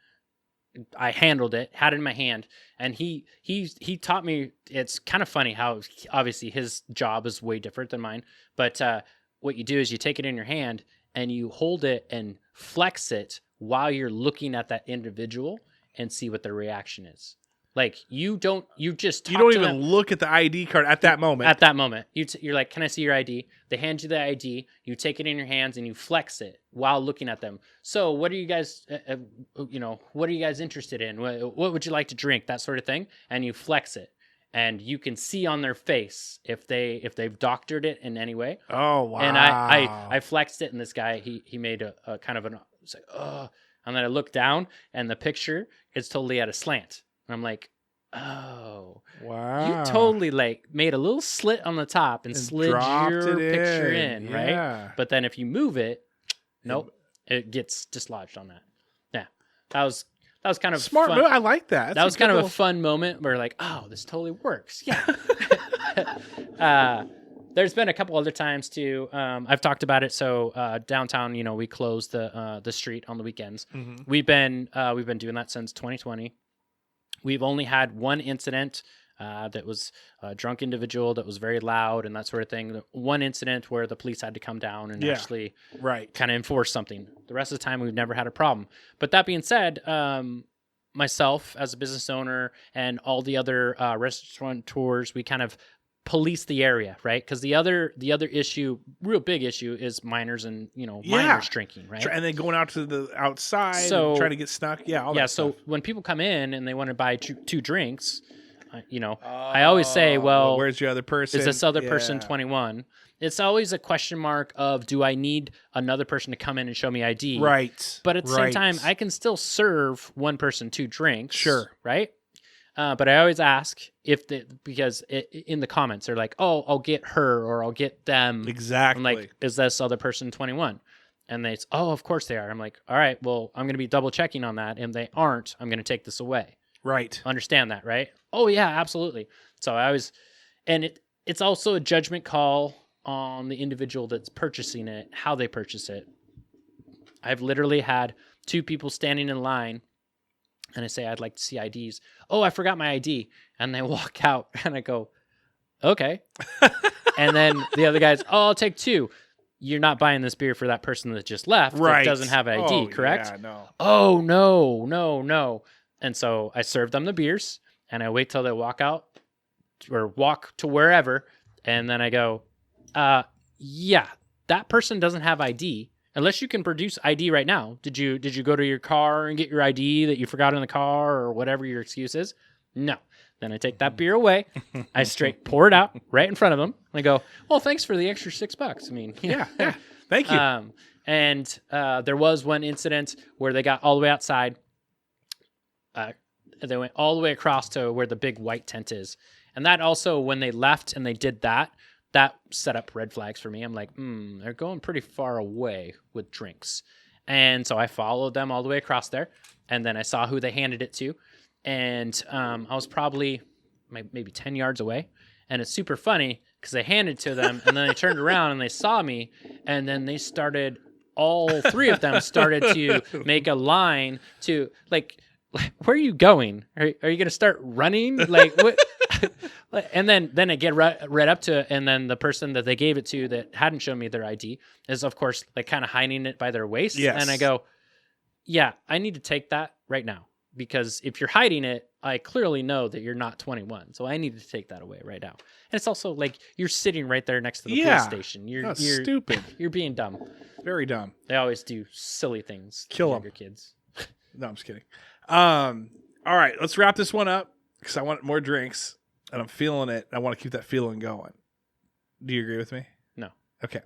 I handled it, had it in my hand, and he taught me. It's kind of funny how obviously his job is way different than mine. But what you do is you take it in your hand and you hold it and flex it while you're looking at that individual and see what their reaction is. Like you don't even look at the ID card at that moment. At that moment, you're like, "Can I see your ID?" They hand you the ID. You take it in your hands and you flex it while looking at them. So, what are you guys, what are you guys interested in? What would you like to drink? That sort of thing. And you flex it, and you can see on their face if they've doctored it in any way. Oh wow! And I flexed it, and this guy he made a kind of it's like, oh, and then I looked down, and the picture is totally at a slant. I'm like, oh, wow! You totally like made a little slit on the top and slid your picture in, right? But then if you move it, nope, it gets dislodged on that. Yeah, that was kind of smart move. I like that. That was kind of a fun moment where like, oh, this totally works. Yeah. There's been a couple other times too. I've talked about it. So downtown, we close the street on the weekends. Mm-hmm. We've been doing that since 2020. We've only had one incident that was a drunk individual that was very loud and that sort of thing. One incident where the police had to come down and actually kind of enforce something. The rest of the time, we've never had a problem. But that being said, myself as a business owner and all the other restaurateurs, we kind of police the area, right? Because the other issue, real big issue, is minors and minors drinking, right? And then going out to the outside, and trying to get snuck, all that stuff. So when people come in and they want to buy two drinks, I always say, well, where's your other person? Is this other person 21? It's always a question mark of, do I need another person to come in and show me ID? Right. But at the same time, I can still serve one person 2 drinks. Sure. Right? But I always ask because in the comments, they're like, oh, I'll get her or I'll get them. Exactly. I'm like, is this other person 21? And they say, oh, of course they are. I'm like, all right, well, I'm going to be double checking on that. And if they aren't, I'm going to take this away. Right. Understand that, right? Oh, yeah, absolutely. So it's also a judgment call on the individual that's purchasing it, how they purchase it. I've literally had 2 people standing in line. And I say, I'd like to see IDs. Oh, I forgot my ID. And they walk out and I go, okay. And then the other guy's, oh, I'll take 2. You're not buying this beer for that person that just left that doesn't have an ID, correct? Yeah, no. Oh, no. And so I serve them the beers and I wait till they walk out or walk to wherever. And then I go, yeah, that person doesn't have ID. Unless you can produce ID right now. Did you go to your car and get your ID that you forgot in the car or whatever your excuse is? No. Then I take that beer away. I straight pour it out right in front of them. And I go, well, thanks for the extra $6. I mean, yeah. Thank you. And there was one incident where they got all the way outside. They went all the way across to where the big white tent is. And that also, when they left and they did that set up red flags for me. I'm like, they're going pretty far away with drinks. And so I followed them all the way across there. And then I saw who they handed it to. And I was probably maybe 10 yards away. And it's super funny because I handed it to them. And then they turned around and they saw me. And then they started, all 3 of them started to make a line to, like, where are you going? Are you going to start running? Like, what? And then I get right up to it, and then the person that they gave it to that hadn't shown me their ID is, of course, like kind of hiding it by their waist. Yes. And I go, yeah, I need to take that right now, because if you're hiding it, I clearly know that you're not 21. So I need to take that away right now. And it's also like you're sitting right there next to the police station. You're stupid. You're being dumb. Very dumb. They always do silly things. Kill younger kids. No, I'm just kidding. All right, let's wrap this one up because I want more drinks and I'm feeling it. I want to keep that feeling going. Do you agree with me? No. Okay.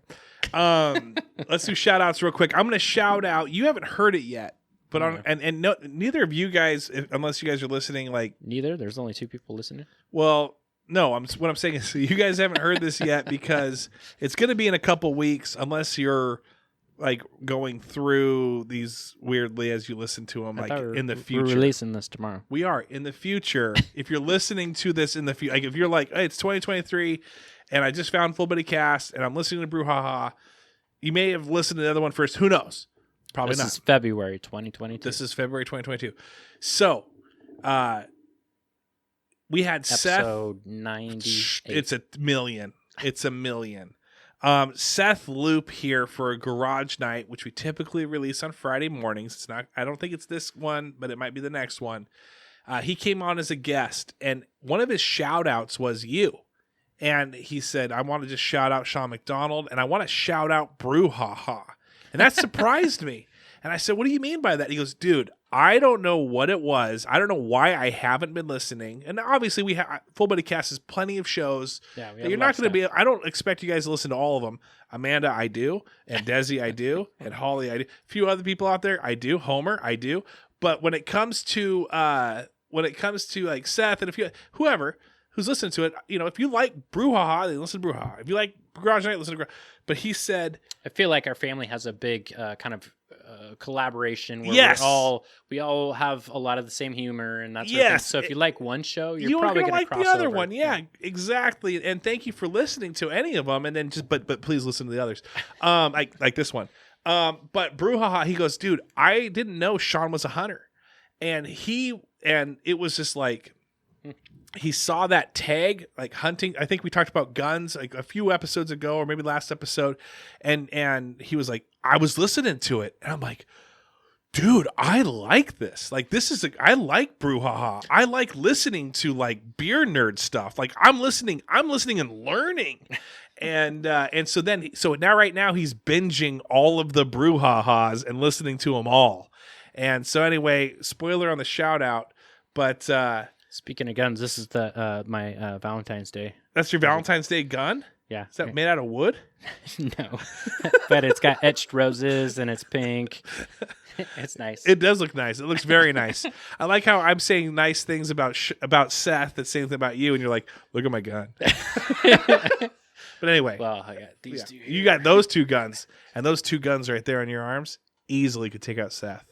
Let's do shout outs real quick. I'm going to shout out. You haven't heard it yet, but no, neither of you guys, unless you guys are listening, like neither. There's only 2 people listening. Well, no. What I'm saying is you guys haven't heard this yet because it's going to be in a couple weeks, unless you're like going through these weirdly as you listen to them, like in the future. We're releasing this tomorrow. We are in the future. If you're listening to this in the future, like if you're like, hey, it's 2023 and I just found Full Body Cast and I'm listening to BrewHaha, you may have listened to the other one first. Who knows? Probably not. This is February 2022. This is February 2022. So, we had episode Seth. 98. It's a million. It's a million. Seth Loop here for a garage night, which we typically release on Friday mornings. It's not, I don't think it's this one, but it might be the next one. He came on as a guest, and one of his shout outs was you. And he said, I want to just shout out Sean McDonald, and I want to shout out BrewHaha. And that surprised me. And I said, what do you mean by that? He goes, dude, I don't know what it was. I don't know why I haven't been listening. And obviously, we have Full Body Cast has plenty of shows. Yeah, you're not going to be. I don't expect you guys to listen to all of them. Amanda, I do, and Desi, I do, and Holly, I do. A few other people out there, I do. Homer, I do. But when it comes to like Seth and whoever who's listening to it, if you like BrewHaha, then listen to BrewHaha. If you like Garage Night, listen to Garage. But he said, I feel like our family has a big kind of collaboration where yes. we all have a lot of the same humor and that sort of thing. So if you like one show, you're probably going to like cross the other over. one. Yeah, exactly. And thank you for listening to any of them. And then but please listen to the others. Like this one. But BrewHaha, he goes, dude, I didn't know Sean was a hunter, and it was just like. He saw that tag, like hunting. I think we talked about guns like a few episodes ago, or maybe last episode. And he was like, I was listening to it. And I'm like, dude, I like this. Like, I like BrewHaha. I like listening to like beer nerd stuff. Like I'm listening and learning. And so right now he's binging all of the BrewHahas and listening to them all. And so anyway, spoiler on the shout out, but, speaking of guns, this is my Valentine's Day. That's your Valentine's Day gun? Yeah. Is that made out of wood? No. But it's got etched roses and it's pink. It's nice. It does look nice. It looks very nice. I like how I'm saying nice things about Seth that's saying things about you, and you're like, look at my gun. But anyway. Well, I got these two. You got those 2 guns, and those 2 guns right there on your arms easily could take out Seth.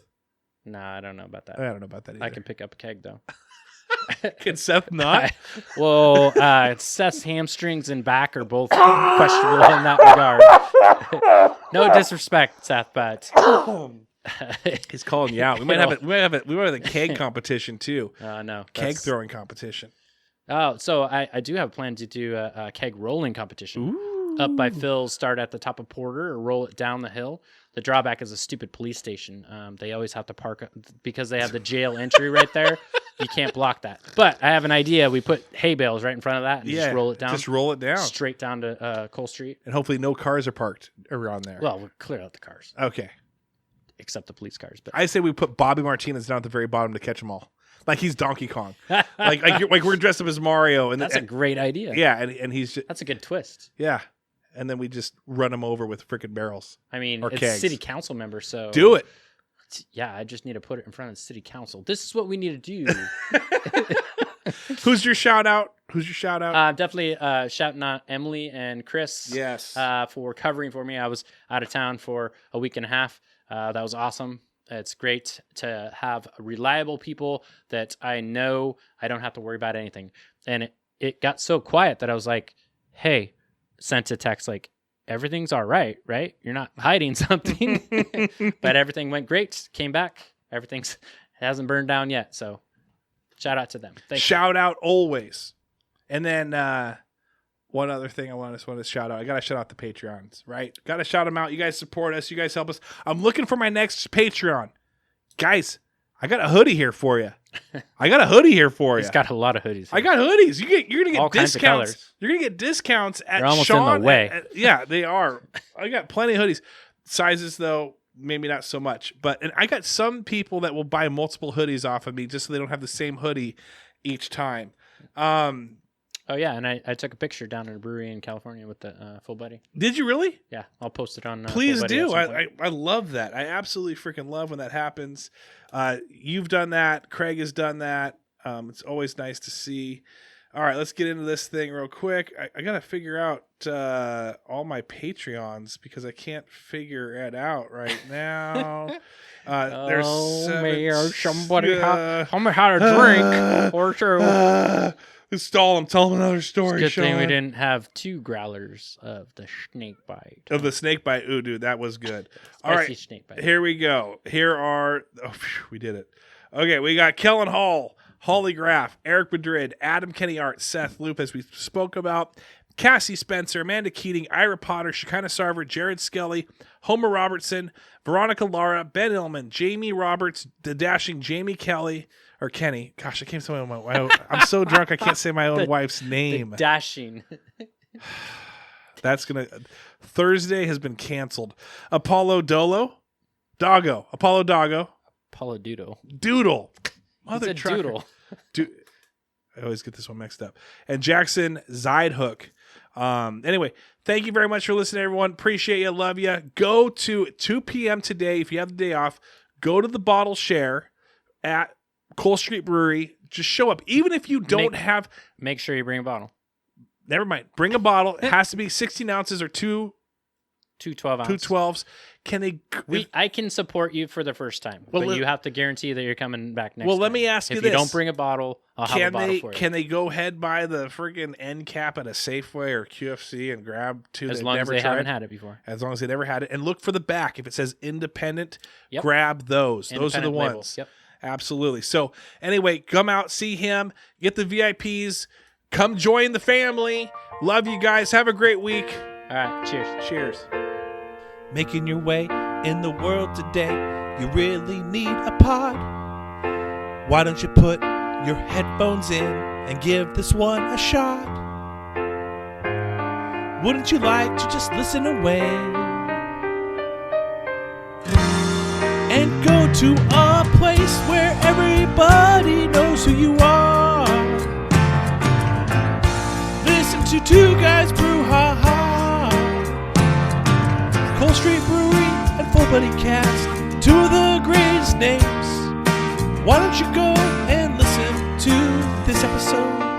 Nah, I don't know about that. I don't know about that either. I can pick up a keg, though. Can Seth not? Seth's hamstrings and back are both questionable in that regard. No disrespect, Seth, but he's calling you out. We might have a keg competition too. No, keg throwing competition. Oh, so I do have a plan to do a keg rolling competition. Ooh. Up by Phil's, start at the top of Porter or roll it down the hill. The drawback is a stupid police station. They always have to park because they have the jail entry right there. You can't block that. But I have an idea. We put hay bales right in front of that and just roll it down. Just roll it down. Straight down to Cole Street. And hopefully no cars are parked around there. Well, we'll clear out the cars. Okay. Except the police cars. But I say we put Bobby Martinez down at the very bottom to catch them all. Like he's Donkey Kong. like we're dressed up as Mario. And that's a great idea. Yeah, and he's just... That's a good twist. Yeah. And then we just run him over with freaking barrels. I mean, it's kegs. city council member, so... Do it. Yeah, I just need to put it in front of the city council. This is what we need to do. Who's your shout out? Definitely shouting out Emily and Chris. Yes. For covering for me. I was out of town for a week and a half. That was awesome. It's great to have reliable people that I know I don't have to worry about anything. And it got so quiet that I was like, hey, sent a text like, everything's all right? You're not hiding something. But everything went great. Came back. Everything's hasn't burned down yet. So shout out to them. Shout out always. And then one other thing I want to shout out. I got to shout out the Patreons, right? Got to shout them out. You guys support us. You guys help us. I'm looking for my next Patreon. Guys, I got a hoodie here for you. He's got a lot of hoodies. I got hoodies. You're gonna get all kinds of discounts. colors. You're gonna get discounts at They're almost Sean. in the way. Yeah, they are. I got plenty of hoodies. Sizes though, maybe not so much. And I got some people that will buy multiple hoodies off of me just so they don't have the same hoodie each time. Oh yeah, and I took a picture down at a brewery in California with the Full Buddy. Did you really? Yeah, I'll post it on. Please Full Buddy do. at some point. I love that. I absolutely freaking love when that happens. You've done that. Craig has done that. It's always nice to see. All right, let's get into this thing real quick. I got to figure out all my Patreons because I can't figure it out right now. There's somebody had a drink or two. Stall him. Tell him another story. It's a good thing we didn't have 2 growlers of the snake bite. Of the snake bite. Ooh, dude, that was good. All right, snake bite. Here we go. Here are... Oh, phew, we did it. Okay, we got Kellen Hall, Holly Graff, Eric Madrid, Adam Kenny Art, Seth Loop, as we spoke about, Cassie Spencer, Amanda Keating, Ira Potter, Shekinah Sarver, Jared Skelly, Homer Robertson, Veronica Lara, Ben Illman, Jamie Roberts, the dashing Jamie Kelly... Or Kenny. Gosh, I can't say my own wife. I'm so drunk I can't say my own wife's name. The dashing. That's going to... Thursday has been canceled. Apollo Doodle. Doodle. Doodle. Mother It's a doodle. I always get this one mixed up. And Jackson Zeidhook. Anyway, thank you very much for listening, everyone. Appreciate you. Love you. Go to 2 p.m. today. If you have the day off, go to the bottle share at Cole Street Brewery. Just show up. Even if you don't have... Make sure you bring a bottle. Never mind. Bring a bottle. It has to be 16 ounces or two 12 ounces. 2 12s. Can they... I can support you for the first time, but you have to guarantee that you're coming back next time. Well, let me ask you this. If you don't bring a bottle, I'll have a bottle for you. Can they go ahead by the friggin' end cap at a Safeway or QFC and grab 2 as long as they haven't had it before? As long as they never had it. And look for the back. If it says independent, grab those. Those are the ones. Label. Yep. Absolutely. So anyway, come out, see him, get the VIPs, come join the family. Love you guys. Have a great week. All right. Cheers. Cheers. Making your way in the world today, you really need a pod. Why don't you put your headphones in and give this one a shot? Wouldn't you like to just listen away and go to a place where everybody knows who you are? Listen to 2 guys brew ha ha. Cole Street Brewery and Full Buddy Cast, 2 of the greatest names. Why don't you go and listen to this episode?